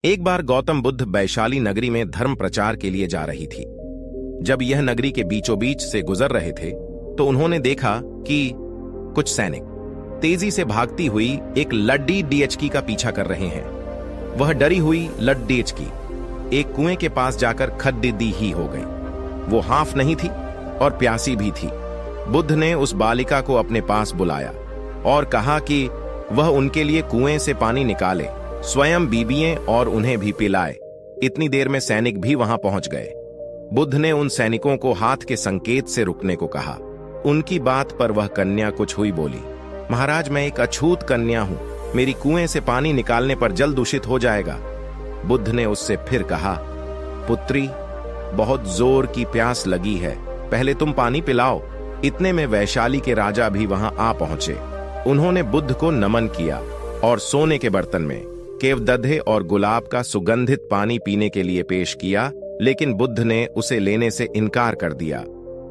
एक बार गौतम बुद्ध वैशाली नगरी में धर्म प्रचार के लिए जा रही थी। जब यह नगरी के बीचों बीच से गुजर रहे थे तो उन्होंने देखा कि कुछ सैनिक तेजी से भागती हुई एक लड्डी डीएचकी का पीछा कर रहे हैं। वह डरी हुई लड्डीएचकी एक कुएं के पास जाकर खद्दी ही हो गई। वो हाफ नहीं थी और प्यासी भी थी। बुद्ध ने उस बालिका को अपने पास बुलाया और कहा कि वह उनके लिए कुएं से पानी निकाले, स्वयं बीबिए और उन्हें भी पिलाए। इतनी देर में सैनिक भी वहां पहुंच गए। बुद्ध ने उन सैनिकों को हाथ के संकेत से रुकने को कहा। उनकी बात पर वह कन्या कुछ हुई बोली, महाराज मैं एक अछूत कन्या हूं, मेरी कुएं से पानी निकालने पर जल दूषित हो जाएगा। बुद्ध ने उससे फिर कहा, पुत्री बहुत जोर की प्यास लगी है, पहले तुम पानी पिलाओ। इतने में वैशाली के राजा भी वहां आ पहुंचे। उन्होंने बुद्ध को नमन किया और सोने के बर्तन में केवदधे और गुलाब का सुगंधित पानी पीने के लिए पेश किया, लेकिन बुद्ध ने उसे लेने से इनकार कर दिया।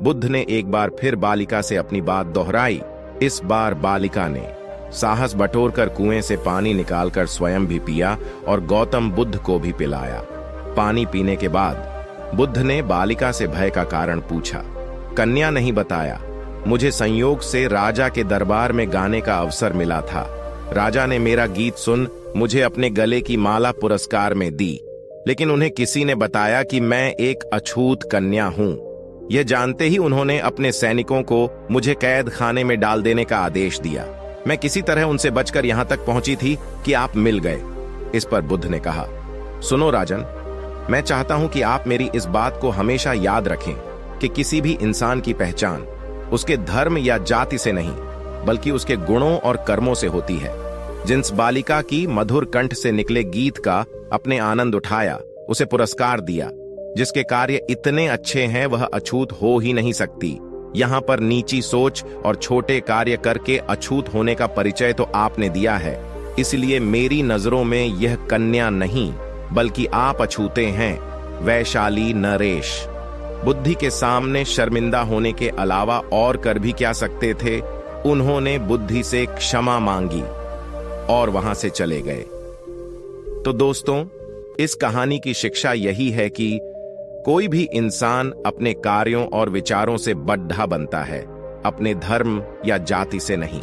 बुद्ध ने एक बार फिर बालिका से अपनी बात दोहराई। इस बार बालिका ने साहस बटोरकर कुएं से पानी निकालकर स्वयं भी पिया और गौतम बुद्ध को भी पिलाया। पानी पीने के बाद बुद्ध ने बालिका से भय का कारण पूछा। कन्या नहीं बताया, मुझे संयोग से राजा के दरबार में गाने का अवसर मिला था। राजा ने मेरा गीत सुन मुझे अपने गले की माला पुरस्कार में दी, लेकिन उन्हें किसी ने बताया कि मैं एक अछूत कन्या हूं। यह जानते ही उन्होंने अपने सैनिकों को मुझे कैद खाने में डाल देने का आदेश दिया। मैं किसी तरह उनसे बचकर यहां तक पहुंची थी कि आप मिल गए। इस पर बुद्ध ने कहा, सुनो राजन, मैं चाहता हूं कि आप मेरी इस बात को हमेशा याद रखें कि किसी भी इंसान की पहचान उसके धर्म या जाति से नहीं, बल्कि उसके गुणों और कर्मों से होती है। जिस बालिका की मधुर कंठ से निकले गीत का अपने आनंद उठाया, उसे पुरस्कार दिया। जिसके कार्य इतने अच्छे हैं वह अछूत हो ही नहीं सकती। यहाँ पर नीची सोच और छोटे कार्य करके अछूत होने का परिचय तो आपने दिया है। इसलिए मेरी नजरों में यह कन्या नहीं बल्कि आप अछूते हैं, वैशाली नरेश। बुद्धि के सामने शर्मिंदा होने के अलावा और कर भी क्या सकते थे। उन्होंने बुद्धि से क्षमा मांगी और वहां से चले गए। तो दोस्तों, इस कहानी की शिक्षा यही है कि कोई भी इंसान अपने कार्यों और विचारों से बड्ढा बनता है, अपने धर्म या जाति से नहीं।